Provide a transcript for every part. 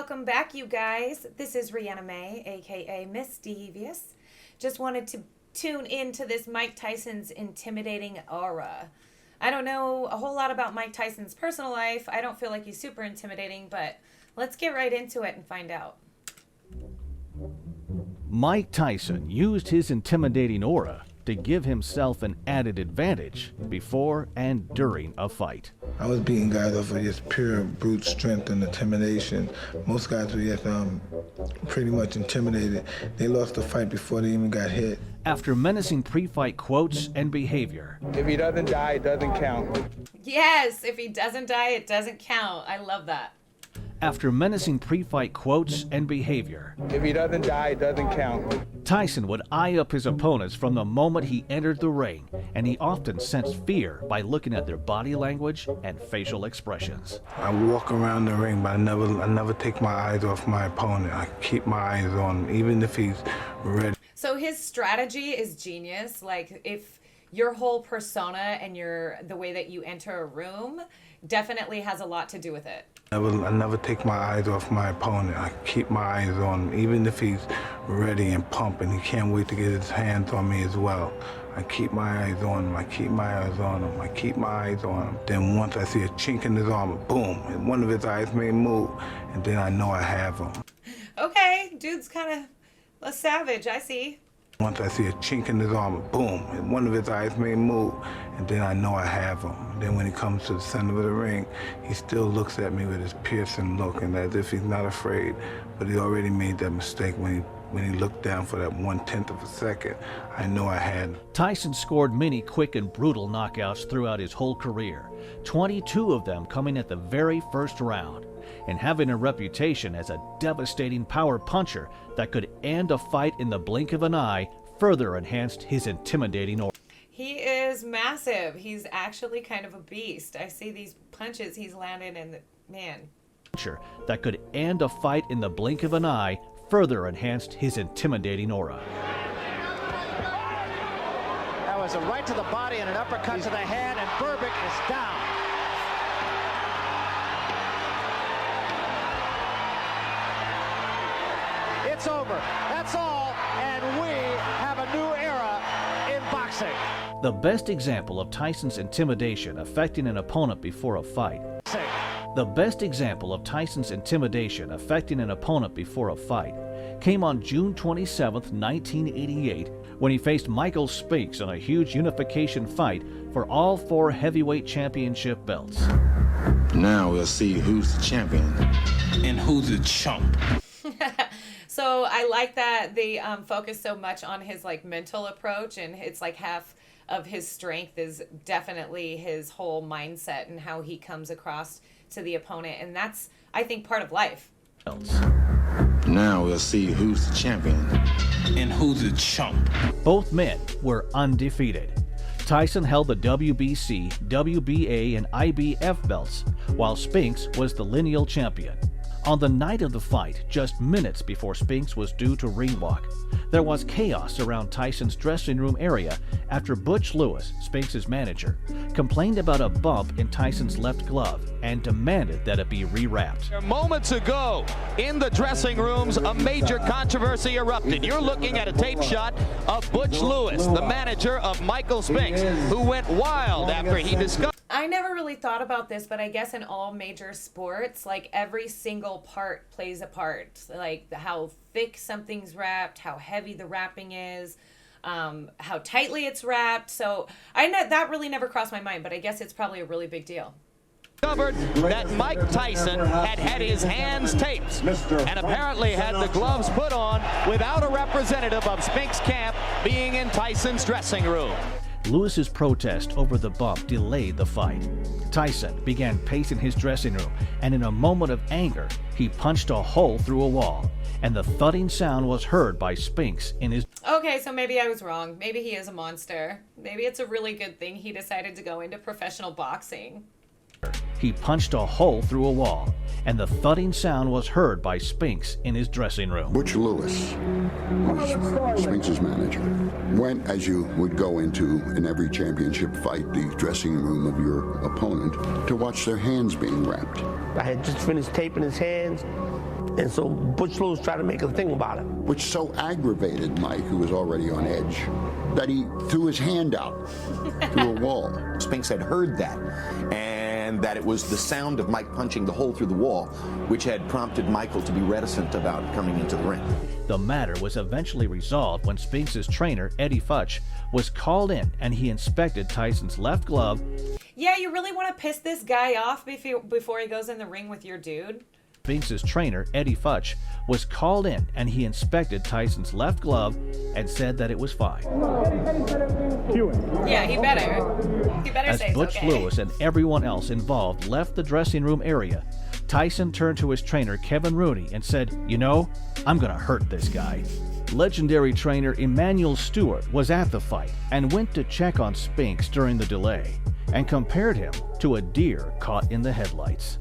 welcome back, you guys. This is Rihanna May, aka Miss Devious. Just wanted to tune into this Mike Tyson's intimidating aura. I don't know a whole lot about Mike Tyson's personal life. I don't feel like he's super intimidating, but let's get right into it and find out. Mike Tyson used his intimidating aura to give himself an added advantage before and during a fight. I was beating guys off of just pure brute strength and intimidation. Most guys were just pretty much intimidated. They lost the fight before they even got hit. After menacing pre-fight quotes and behavior. If he doesn't die, it doesn't count. Yes, if he doesn't die, it doesn't count. I love that. After menacing pre-fight quotes and behavior. If he doesn't die, it doesn't count. Tyson would eye up his opponents from the moment he entered the ring, and he often sensed fear by looking at their body language and facial expressions. I walk around the ring, but I never take my eyes off my opponent. I keep my eyes on him, even if he's ready. So his strategy is genius. Like, if your whole persona and the way that you enter a room definitely has a lot to do with it. I never take my eyes off my opponent. I keep my eyes on him, even if he's ready and pumping. He can't wait to get his hands on me as well. I keep my eyes on him. I keep my eyes on him. I keep my eyes on him. Then once I see a chink in his armor, boom, and one of his eyes may move, and then I know I have him. Okay, dude's kind of a savage, I see. Once I see a chink in his armor, boom, and one of his eyes may move, and then I know I have him. Then when he comes to the center of the ring, he still looks at me with his piercing look, and as if he's not afraid, but he already made that mistake when he looked down for that 1/10 of a second. I know I had him. Tyson scored many quick and brutal knockouts throughout his whole career, 22 of them coming at the very first round, and having a reputation as a devastating power puncher that could end a fight in the blink of an eye further enhanced his intimidating aura. He is massive. He's actually kind of a beast. I see these punches he's landed and man. That could end a fight in the blink of an eye further enhanced his intimidating aura. That was a right to the body and an uppercut to the head, and Burbick is down. It's over. That's all, and we have a new era in boxing. The best example of Tyson's intimidation affecting an opponent before a fight. The best example of Tyson's intimidation affecting an opponent before a fight came on June 27, 1988, when he faced Michael Spinks in a huge unification fight for all 4 heavyweight championship belts. Now we'll see who's the champion and who's the chump. So I like that they focus so much on his mental approach, and it's like half of his strength is definitely his whole mindset and how he comes across to the opponent, and that's, I think, part of life. Now we'll see who's the champion and who's the chump. Both men were undefeated. Tyson held the WBC, WBA, and IBF belts, while Spinks was the lineal champion. On the night of the fight, just minutes before Spinks was due to ring walk, there was chaos around Tyson's dressing room area after Butch Lewis, Spinks' manager, complained about a bump in Tyson's left glove and demanded that it be rewrapped. Moments ago, in the dressing rooms, a major controversy erupted. You're looking at a tape shot of Butch Lewis, the manager of Michael Spinks, who went wild after he discovered. I never really thought about this, but I guess in all major sports, every single part plays a part. Like how thick something's wrapped, how heavy the wrapping is, how tightly it's wrapped. So that really never crossed my mind, but I guess it's probably a really big deal. Discovered that Mike Tyson had his hands taped and apparently had the gloves put on without a representative of Spinks' camp being in Tyson's dressing room. Lewis's protest over the bump delayed the fight. Tyson began pacing his dressing room, and in a moment of anger, he punched a hole through a wall, and the thudding sound was heard by Spinks in his... Okay, so maybe I was wrong. Maybe he is a monster. Maybe it's a really good thing he decided to go into professional boxing. He punched a hole through a wall, and the thudding sound was heard by Spinks in his dressing room. Butch Lewis was Spinks' manager. Went, as you would go into in every championship fight, the dressing room of your opponent to watch their hands being wrapped. I had just finished taping his hands. And so Butch Lewis tried to make a thing about it. Which so aggravated Mike, who was already on edge, that he threw his hand out to a wall. Spinks had heard that, and that it was the sound of Mike punching the hole through the wall, which had prompted Michael to be reticent about coming into the ring. The matter was eventually resolved when Spinks' trainer, Eddie Futch, was called in and he inspected Tyson's left glove. Yeah, you really want to piss this guy off before he goes in the ring with your dude? Spinks' trainer, Eddie Futch, was called in and he inspected Tyson's left glove and said that it was fine. Yeah, he better. He better As say it's Butch okay. Lewis and everyone else involved left the dressing room area, Tyson turned to his trainer, Kevin Rooney, and said, "You know, I'm gonna hurt this guy." Legendary trainer Emmanuel Stewart was at the fight and went to check on Spinks during the delay and compared him to a deer caught in the headlights.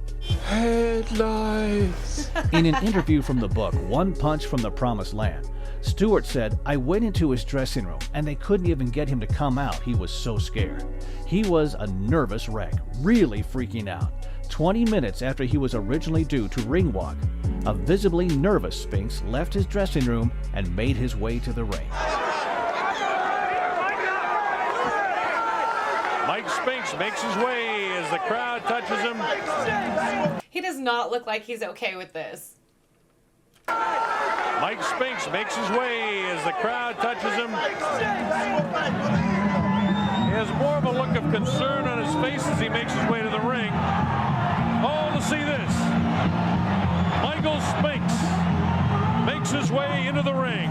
Headlights. In an interview from the book, One Punch from the Promised Land, Stewart said, "I went into his dressing room and they couldn't even get him to come out. He was so scared. He was a nervous wreck, really freaking out. 20 minutes after he was originally due to ring walk, a visibly nervous Spinks left his dressing room and made his way to the ring." Mike Spinks makes his way as the crowd touches him. He does not look like he's okay with this. Mike Spinks makes his way as the crowd touches him. He has more of a look of concern on his face as he makes his way to the ring. Oh, to see this. Michael Spinks makes his way into the ring.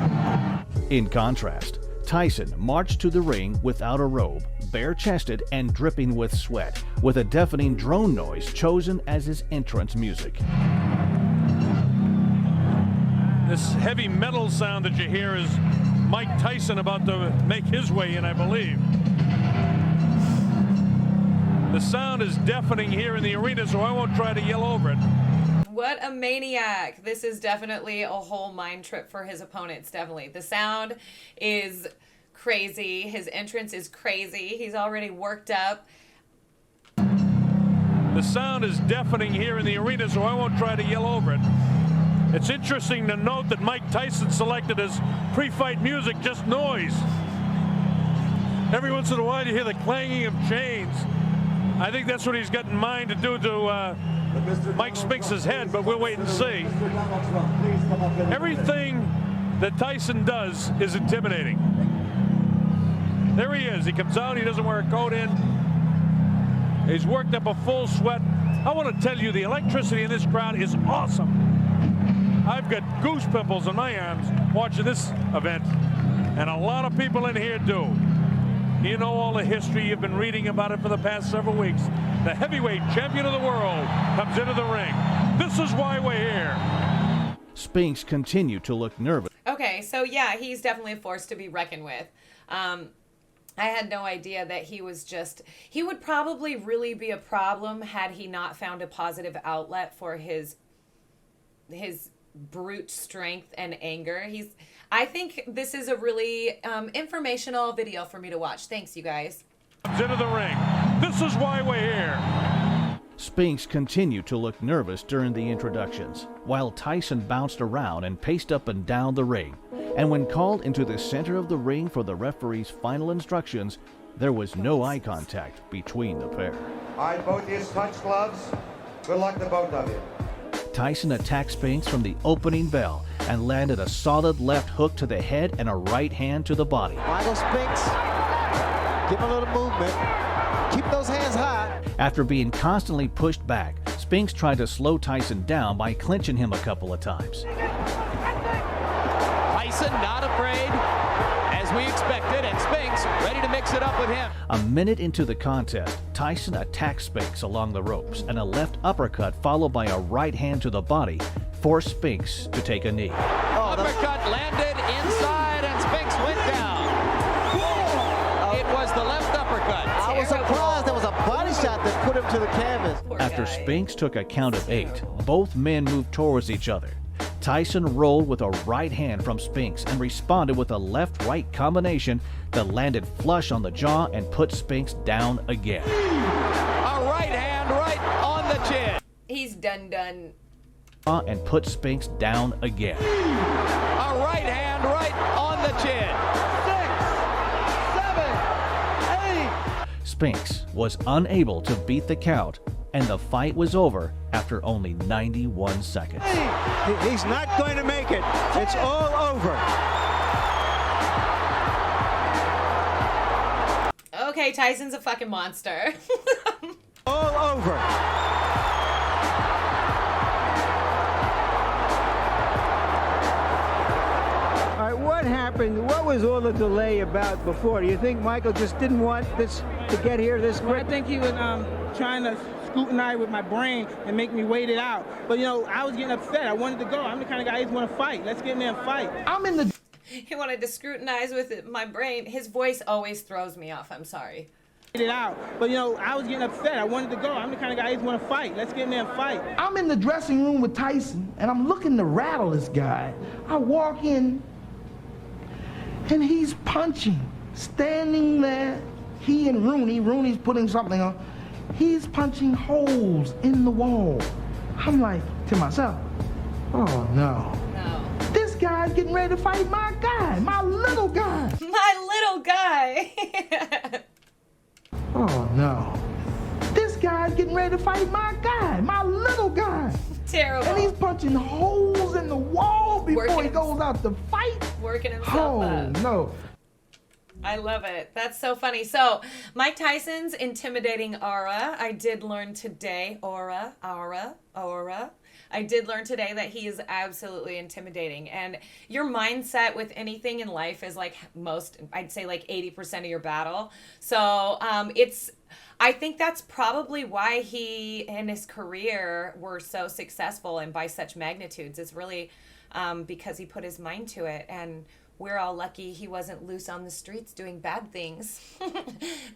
In contrast, Tyson marched to the ring without a robe, bare-chested and dripping with sweat, with a deafening drone noise chosen as his entrance music. This heavy metal sound that you hear is Mike Tyson about to make his way in, I believe. The sound is deafening here in the arena, so I won't try to yell over it. What a maniac. This is definitely a whole mind trip for his opponents, definitely. The sound is crazy. His entrance is crazy. He's already worked up. The sound is deafening here in the arena, so I won't try to yell over it. It's interesting to note that Mike Tyson selected as pre-fight music just noise. Every once in a while you hear the clanging of chains. I think that's what he's got in mind to do to Mike Spinks' head, but we'll wait and see. Everything that Tyson does is intimidating. There he is. He comes out. He doesn't wear a coat in. He's worked up a full sweat. I want to tell you, the electricity in this crowd is awesome. I've got goose pimples on my arms watching this event, and a lot of people in here do. You know all the history. You've been reading about it for the past several weeks. The heavyweight champion of the world comes into the ring. This is why we're here. Spinks continued to look nervous. Okay, so yeah, he's definitely a force to be reckoned with. I had no idea that he would probably really be a problem had he not found a positive outlet for his brute strength and anger. I think this is a really informational video for me to watch. Thanks, you guys. Into the ring. This is why we're here. Spinks continued to look nervous during the introductions, while Tyson bounced around and paced up and down the ring. And when called into the center of the ring for the referee's final instructions, there was no eye contact between the pair. All right, both of you touch gloves. Good luck to both of you. Tyson attacked Spinks from the opening bell and landed a solid left hook to the head and a right hand to the body. Michael Spinks, give him a little movement. Keep those hands high. After being constantly pushed back, Spinks tried to slow Tyson down by clinching him a couple of times. Tyson not afraid, as we expected, and Spinks ready to mix it up with him. A minute into the contest, Tyson attacked Spinks along the ropes, and a left uppercut followed by a right hand to the body forced Spinks to take a knee. Uppercut landed inside, and Spinks went down. It was the left uppercut. I was surprised there was a body shot that put him to the canvas. After Spinks took a count of 8, both men moved towards each other. Tyson rolled with a right hand from Spinks and responded with a left-right combination that landed flush on the jaw and put Spinks down again. A right hand right on the chin. He's done. and put Spinks down again. A right hand right on the chin. 6, 7, 8. Spinks was unable to beat the count, and the fight was over after only 91 seconds. He's not going to make it. It's all over. Okay, Tyson's a fucking monster. All over. All right, what happened? What was all the delay about before? Do you think Michael just didn't want this to get here this quick? Well, I think he was trying to scrutinize with my brain and make me wait it out. But, you know, I was getting upset. I wanted to go. I'm the kind of guy who want to fight. Let's get in there and fight. I'm in the... He wanted to scrutinize with my brain. His voice always throws me off. I'm sorry. It out. But, you know, I was getting upset. I wanted to go. I'm the kind of guy who want to fight. Let's get in there and fight. I'm in the dressing room with Tyson, and I'm looking to rattle this guy. I walk in, and he's punching, standing there. He and Rooney's putting something on. He's punching holes in the wall. I'm like to myself, oh no. This guy's getting ready to fight my guy, my little guy. My little guy. Oh no. This guy's getting ready to fight my guy, my little guy. Terrible. And he's punching holes in the wall before he goes out to fight. Working himself up. Oh no. I love it. That's so funny. So, Mike Tyson's intimidating aura. I did learn today, aura. I did learn today that he is absolutely intimidating. And your mindset with anything in life is like I'd say like 80% of your battle. So, I think that's probably why he and his career were so successful and by such magnitudes. It's really because he put his mind to it, and we're all lucky he wasn't loose on the streets doing bad things.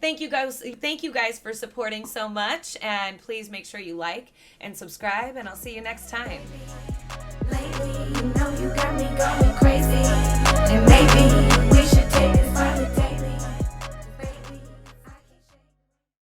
Thank you guys for supporting so much, and please make sure you like and subscribe, and I'll see you next time. Lately, you know you got